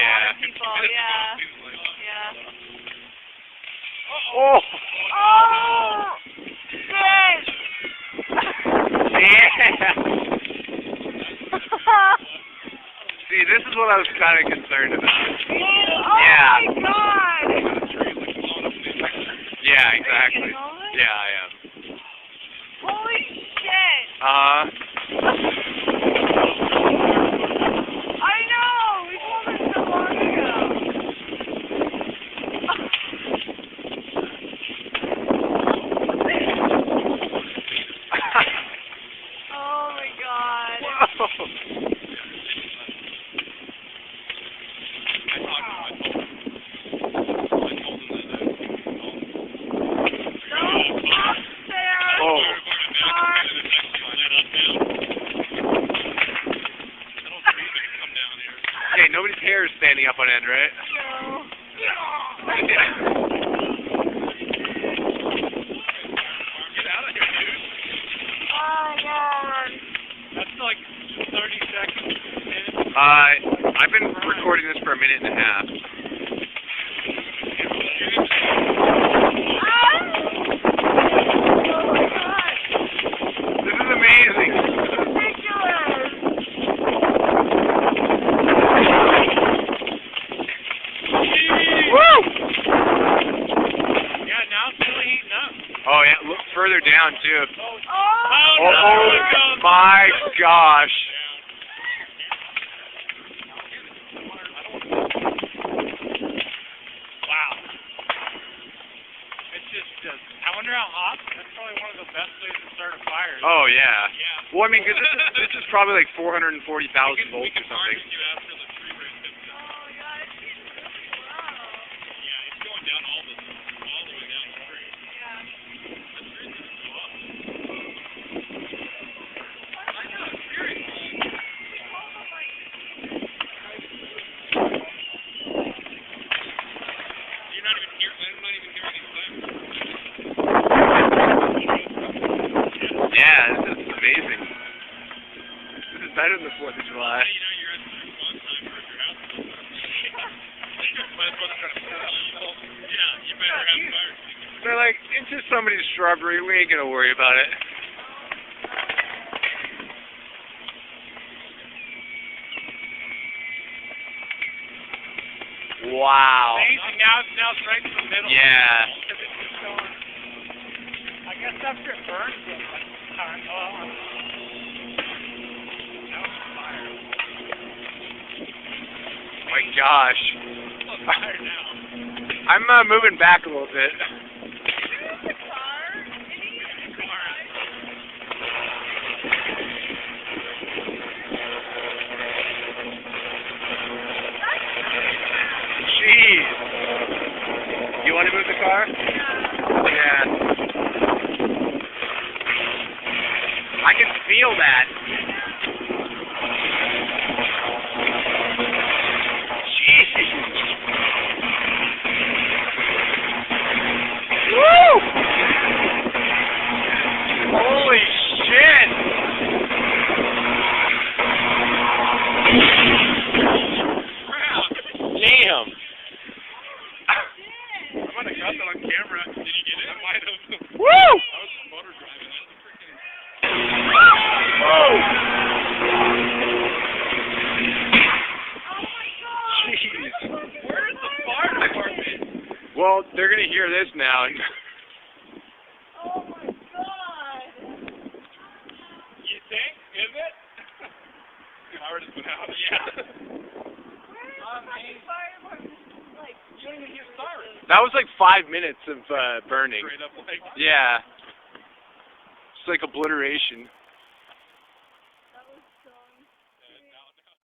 Yeah. People, yeah. Yeah. Oh! Oh! Shit! Yeah! See, this is what I was kind of concerned about. Oh Yeah. my god! Yeah, Are you exactly. getting all of it? Yeah, I am. Holy shit! I know! We told her so long ago. Oh my god. Whoa. Oh. Okay, nobody's hair is standing up on end, right? Get out of here, dude. Oh my god. That's like 30 seconds. I've been recording this for a minute and a half. Oh my god. This is amazing. Ridiculous. Woo! Yeah, now it's really heating up. Oh yeah, look further down too. Oh, no. Oh my gosh. Wow. It's just, I wonder how hot. That's probably one of the best ways to start a fire. Oh yeah. Yeah. Well, I mean, 'cause this is probably like 440,000 volts or something. you after the tree rate hits down. Oh my god, it's getting really low. Yeah, it's going down all the way down the street. Yeah. The tree's gonna go up. You're not even hearing. I'm not even hearing any flames. Yeah, this is amazing. This is better than the 4th of July. You know you're at the response time for your house. Might as well try to put it yourself. Yeah, you better have fire. They're like, it's just somebody's shrubbery. We ain't gonna worry about it. Wow. Amazing. Now it's right in the middle. Yeah. Because it's just going. I guess after it burns, it's time. Oh. That was fire. My gosh. It's on fire now. I'm moving back a little bit. Jeez. You want to move the car? Yeah. I can feel that. Jeez. Woo! Holy shit! Damn. I might have got that on camera. Did you get it? I might have. Woo! I was motor driving. That's a freaking. Whoa! Jeez. Where's the fire department? Well, they're gonna hear this now. Oh my god. You think? Is it? Power just went out. Yeah. You don't even hear sirens. That was like 5 minutes of burning. Straight up like. Yeah. It's like obliteration.